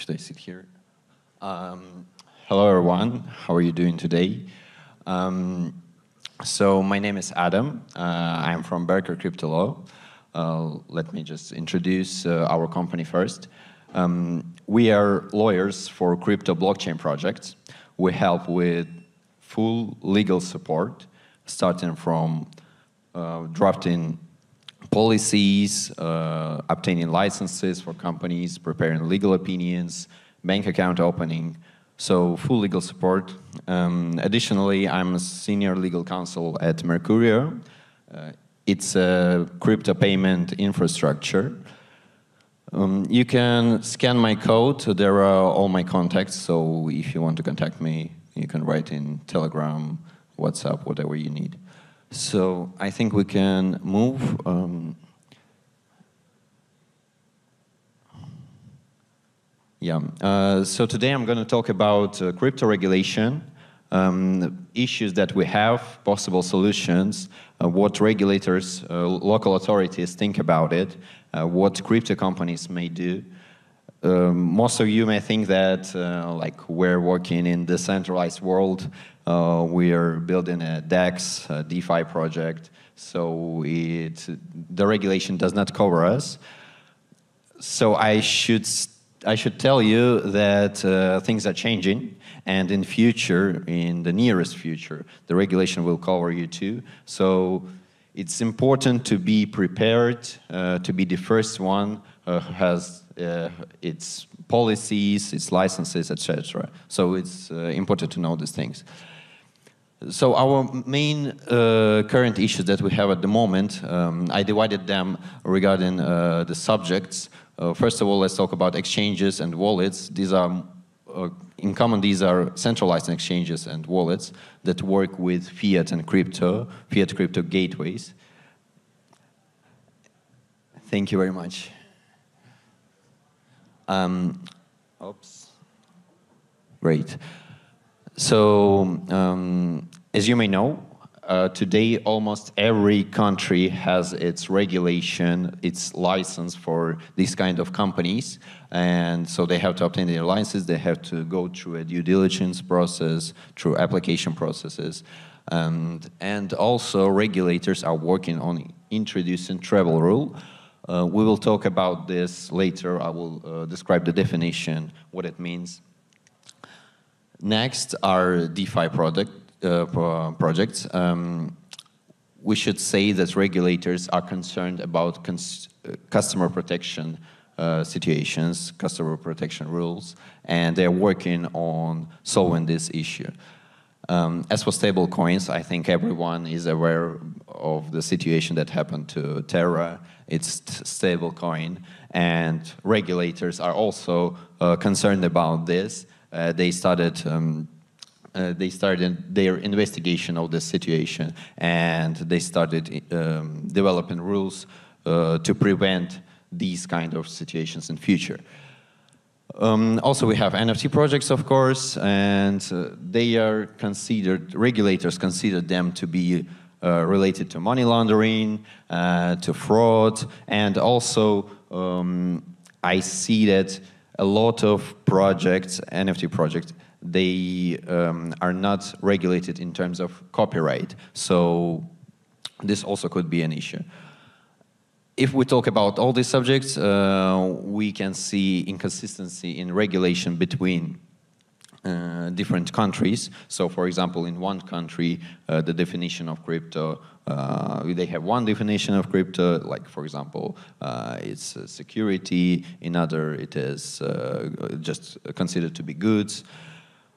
Should I sit here? Hello, everyone. How are you doing today? So my name is Adam. I'm from Berker Crypto Law. Let me just introduce our company first. We are lawyers for crypto blockchain projects. We help with full legal support, starting from drafting policies, obtaining licenses for companies, preparing legal opinions, bank account opening, so full legal support. Additionally, I'm a senior legal counsel at Mercurio. It's a crypto payment infrastructure. You can scan my code. There are all my contacts, so if you want to contact me, you can write in Telegram, WhatsApp, whatever you need. So I think we can move. So today I'm going to talk about crypto regulation, issues that we have, possible solutions, what regulators, local authorities think about it, what crypto companies may do. Most of you may think that like we're working in the decentralized world. We are building a DEX, a DeFi project, so the regulation does not cover us. So I should tell you that things are changing, and in future, in the nearest future, the regulation will cover you too. So it's important to be prepared, to be the first one who has its policies, its licenses, etc. So it's important to know these things. So our main current issues that we have at the moment, I divided them regarding the subjects. First of all, let's talk about exchanges and wallets. These are, in common, these are centralized exchanges and wallets that work with fiat and crypto gateways. Thank you very much. Oops. Great. So, as you may know, today almost every country has its regulation, its license for these kind of companies, and so they have to obtain their licenses, they have to go through a due diligence process, through application processes, and also regulators are working on introducing travel rule. We will talk about this later. I will describe the definition, what it means. Next are DeFi projects. We should say that regulators are concerned about customer protection situations, customer protection rules, and they're working on solving this issue. As for stablecoins, I think everyone is aware of the situation that happened to Terra. It's stablecoin, and regulators are also concerned about this. They started their investigation of the situation, and they started developing rules to prevent these kind of situations in future. Also, we have NFT projects, of course, and they are considered, regulators consider them to be related to money laundering, to fraud, and also I see that a lot of projects, NFT projects, they are not regulated in terms of copyright. So this also could be an issue. If we talk about all these subjects, we can see inconsistency in regulation between different countries. So, for example, in one country, the definition of crypto, they have one definition of crypto, like, for example, it's security. In other, it is just considered to be goods.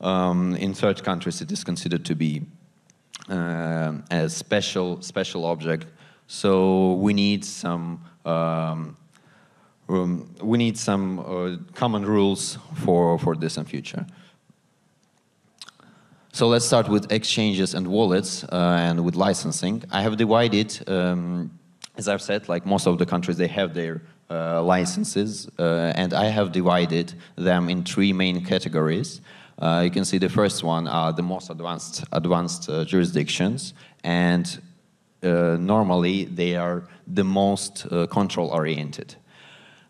In third countries, it is considered to be a special object. So we need some common rules for this in future. So let's start with exchanges and wallets and with licensing. I have divided, as I've said, like most of the countries, they have their licenses, and I have divided them in three main categories. You can see the first one are the most advanced jurisdictions, and normally they are the most control-oriented.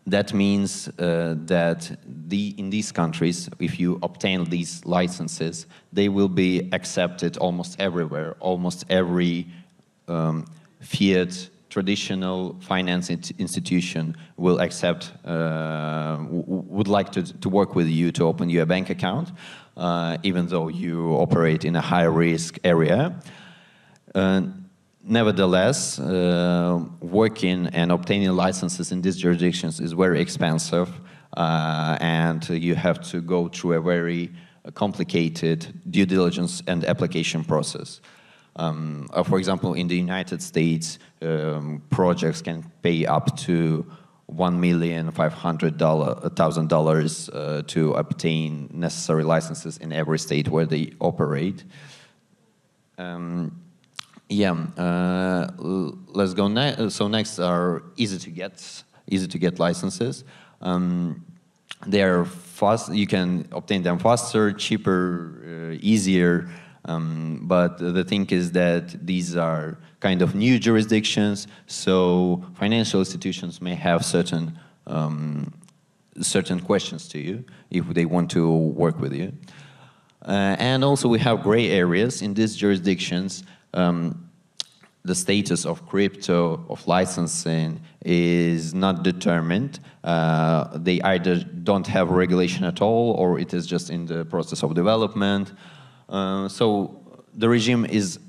That means that in these countries, if you obtain these licenses, they will be accepted almost everywhere. Almost every fiat traditional finance institution will accept, would like to work with you to open you a bank account, even though you operate in a high-risk area. Nevertheless, working and obtaining licenses in these jurisdictions is very expensive, and you have to go through a very complicated due diligence and application process. For example, in the United States, projects can pay up to $1,500,000 to obtain necessary licenses in every state where they operate. Let's go next. So next are easy to get licenses. They are fast. You can obtain them faster, cheaper, easier. But the thing is that these are kind of new jurisdictions, so financial institutions may have certain questions to you if they want to work with you. And also we have gray areas in these jurisdictions. The status of crypto, of licensing, is not determined. They either don't have regulation at all, or it is just in the process of development. So the regime is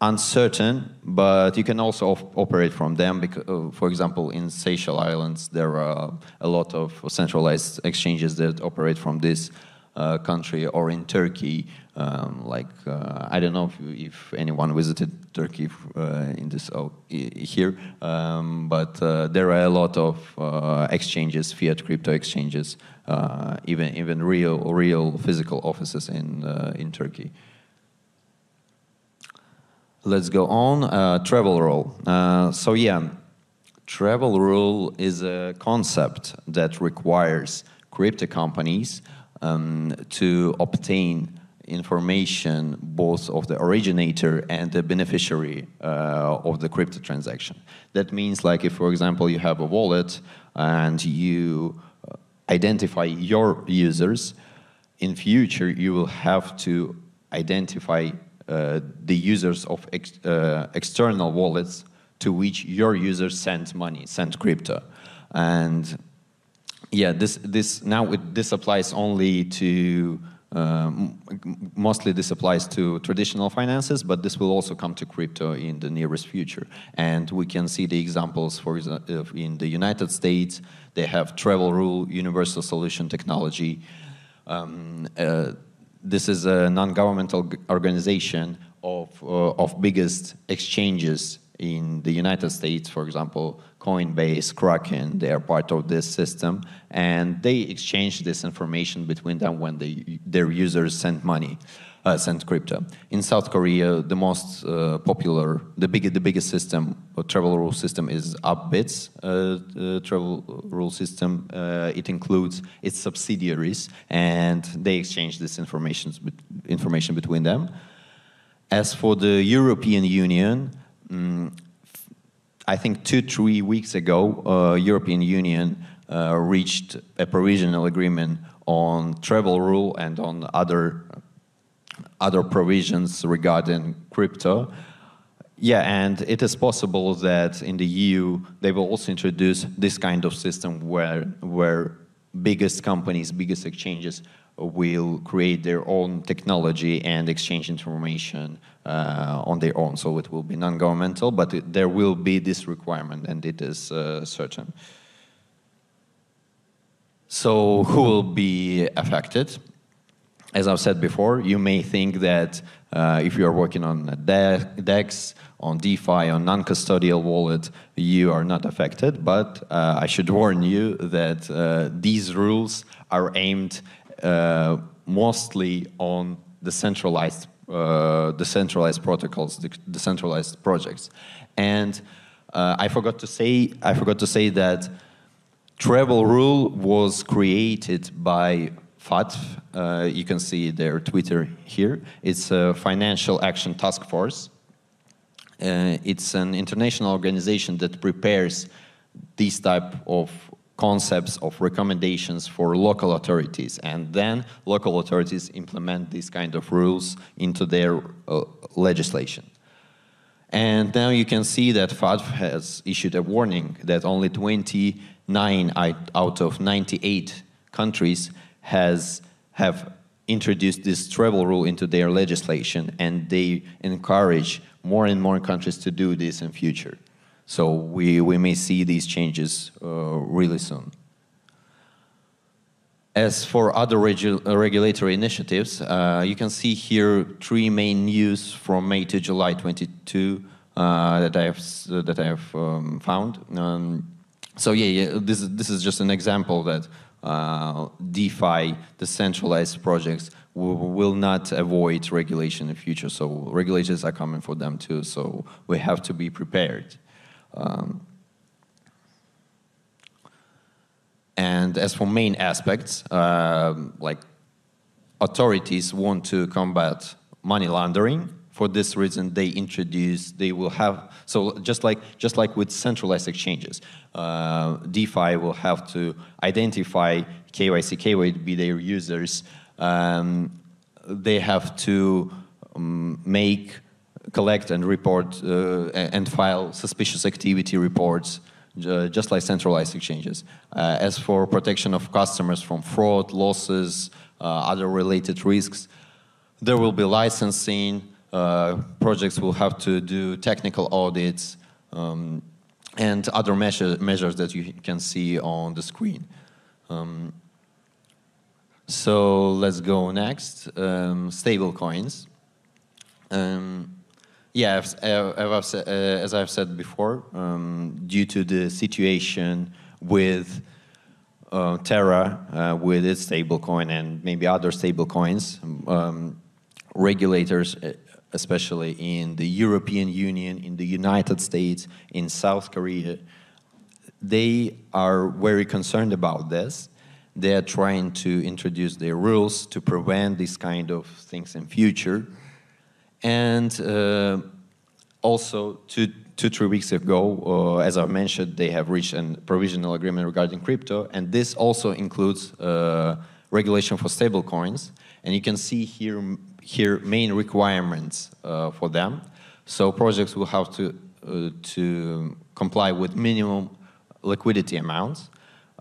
uncertain, but you can also operate from them. Because, for example, in Seychelles Islands, there are a lot of centralized exchanges that operate from this country, or in Turkey. I don't know if anyone visited Turkey in this here, but there are a lot of exchanges, fiat crypto exchanges, even real physical offices in Turkey. Let's go on. Travel rule. Travel rule is a concept that requires crypto companies to obtain information both of the originator and the beneficiary of the crypto transaction. That means, like, if, for example, you have a wallet and you identify your users, in future you will have to identify the users of external wallets to which your users send money, send crypto. And yeah, this applies only to mostly this applies to traditional finances, but this will also come to crypto in the nearest future. And we can see the examples, for example, in the United States, they have travel rule, universal solution technology. This is a non-governmental organization of biggest exchanges in the United States. For example, Coinbase, Kraken, they are part of this system, and they exchange this information between them when their users send money, send crypto. In South Korea, the most popular, the biggest system, travel rule system, is Upbit's travel rule system. It includes its subsidiaries, and they exchange this information between them. As for the European Union, I think 2-3 weeks ago, European Union reached a provisional agreement on travel rule and on other provisions regarding crypto. Yeah, and it is possible that in the EU they will also introduce this kind of system where biggest companies, biggest exchanges will create their own technology and exchange information on their own. So it will be non-governmental, but there will be this requirement, and it is certain. So who will be affected? As I've said before, you may think that if you are working on a DEX, on DeFi, on non-custodial wallet, you are not affected. But I should warn you that these rules are aimed mostly on the centralized protocols, the centralized projects. And I forgot to say that travel rule was created by FATF. You can see their Twitter here. It's a Financial Action Task Force. It's an international organization that prepares these type of concepts of recommendations for local authorities, and then local authorities implement these kind of rules into their legislation. And now you can see that FATF has issued a warning that only 29 out of 98 countries have introduced this travel rule into their legislation, and they encourage more and more countries to do this in future. So we may see these changes really soon. As for other regulatory initiatives, you can see here 3 main news from May to July 22 that I have found. So this is just an example that DeFi, decentralized projects, will not avoid regulation in the future. So regulators are coming for them too. So we have to be prepared. And as for main aspects, like authorities want to combat money laundering. For this reason, they will have, so just like with centralized exchanges, DeFi will have to identify KYC, KYB their users. They have to collect and report and file suspicious activity reports, just like centralized exchanges. As for protection of customers from fraud, losses, other related risks, there will be licensing. Projects will have to do technical audits and other measures that you can see on the screen. So let's go next. Stablecoins. Yeah, as I've said before, due to the situation with Terra, with its stablecoin and maybe other stablecoins, regulators, especially in the European Union, in the United States, in South Korea, they are very concerned about this. They are trying to introduce their rules to prevent these kind of things in future. And also, 2-3 weeks ago, as I mentioned, they have reached a provisional agreement regarding crypto, and this also includes regulation for stablecoins. And you can see here main requirements for them. So projects will have to comply with minimum liquidity amounts.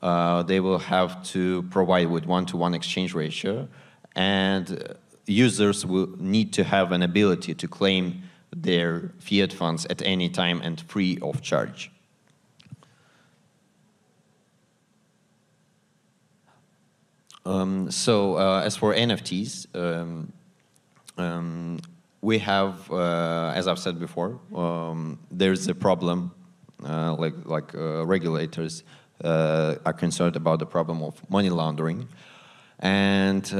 They will have to provide with 1-to-1 exchange ratio, and users will need to have an ability to claim their fiat funds at any time and free of charge. As for NFTs, we have, as I've said before, there's a problem, regulators are concerned about the problem of money laundering, and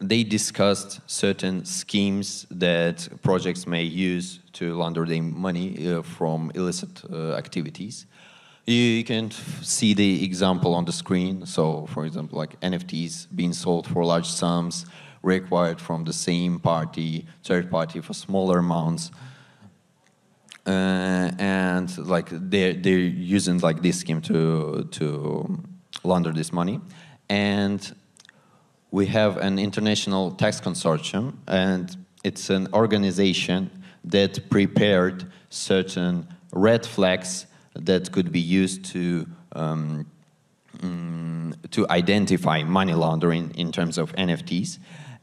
they discussed certain schemes that projects may use to launder their money from illicit activities. You can see the example on the screen. So, for example, like NFTs being sold for large sums, required from the same party, third party for smaller amounts, and like they're using like this scheme to launder this money. And we have an international tax consortium, and it's an organization that prepared certain red flags that could be used to identify money laundering in terms of NFTs.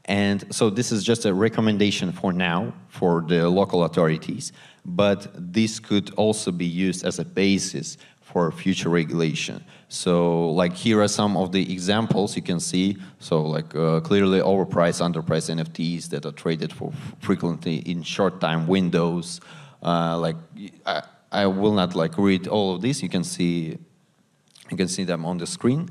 And so this is just a recommendation for now for the local authorities, but this could also be used as a basis for future regulation. So like here are some of the examples you can see. So like clearly overpriced, underpriced NFTs that are traded for frequently in short time windows. I will not like read all of this. You can see them on the screen.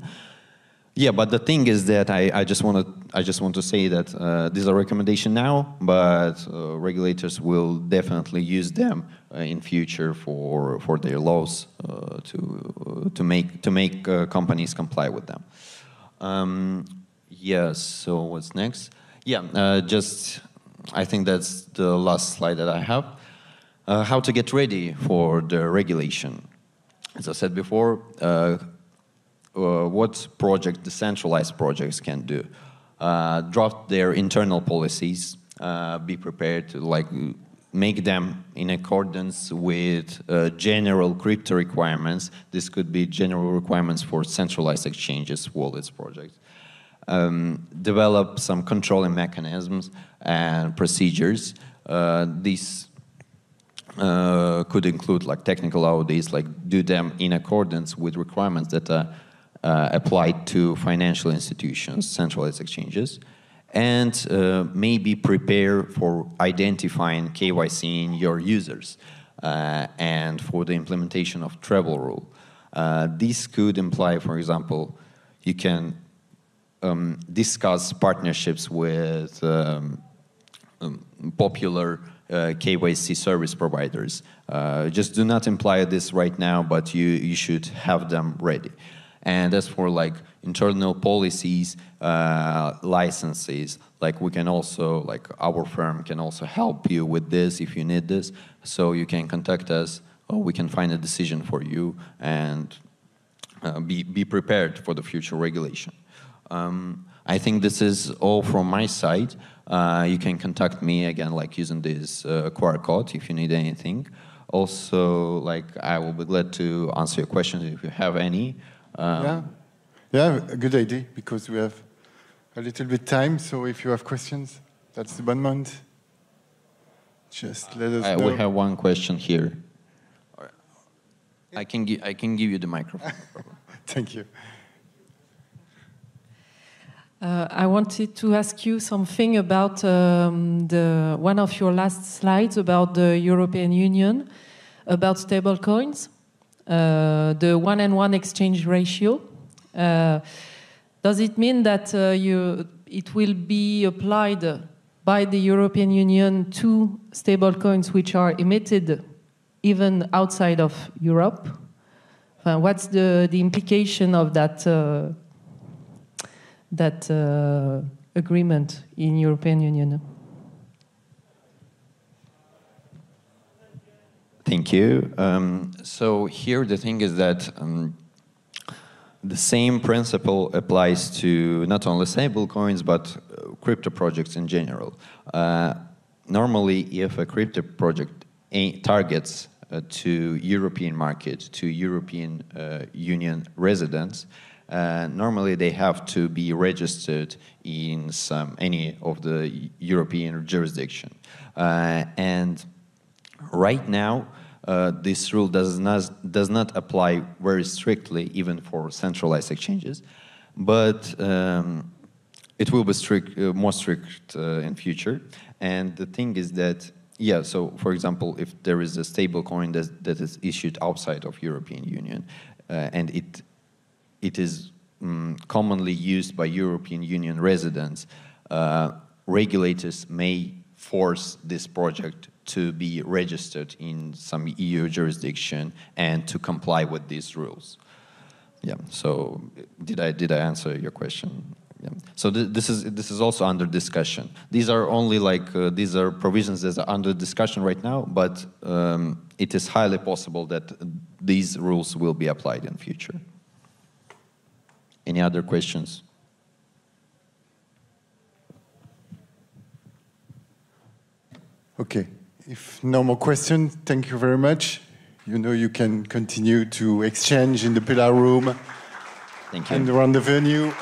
Yeah, but the thing is that I just want to say that these are recommendations now, but regulators will definitely use them in future for their laws to make companies comply with them. Yes. So what's next? Yeah. I think that's the last slide that I have. How to get ready for the regulation. as I said before, what decentralized projects can do. Draft their internal policies, be prepared to make them in accordance with general crypto requirements. This could be general requirements for centralized exchanges, wallets, projects. Develop some controlling mechanisms and procedures. These could include technical audits, do them in accordance with requirements that are applied to financial institutions, centralized exchanges, and maybe prepare for identifying KYC in your users and for the implementation of travel rule. This could imply, for example, you can discuss partnerships with popular KYC service providers. Just do not imply this right now, but you should have them ready. And as for internal policies, licenses, we can also, our firm can also help you with this if you need this. So you can contact us, or we can find a decision for you and be prepared for the future regulation. I think this is all from my side. You can contact me again, using this QR code if you need anything. Also, I will be glad to answer your questions if you have any. Yeah, a good idea, because we have a little bit time. So if you have questions, that's the moment. Just let us know. We have one question here. I can give you the microphone. Thank you. I wanted to ask you something about one of your last slides about the European Union, about stablecoins, the 1-on-1 exchange ratio. Does it mean that it will be applied by the European Union to stablecoins which are emitted even outside of Europe? What's the implication of that agreement in European Union? Thank you. So here the thing is that the same principle applies to not only stablecoins but crypto projects in general. Normally, if a crypto project targets to European market, to European Union residents, normally they have to be registered in any of the European jurisdiction. And right now, this rule does not apply very strictly, even for centralized exchanges, but it will be more strict in future. And the thing is that, yeah, so for example, if there is a stable coin that is issued outside of European Union, and it is commonly used by European Union residents, regulators may force this project to be registered in some EU jurisdiction and to comply with these rules. Yeah. So did I answer your question? Yeah. So this is also under discussion. These are only these are provisions that are under discussion right now, but it is highly possible that these rules will be applied in future. Any other questions? Okay. If no more questions, thank you very much. You know you can continue to exchange in the Pillar Room. Thank you. And around the venue.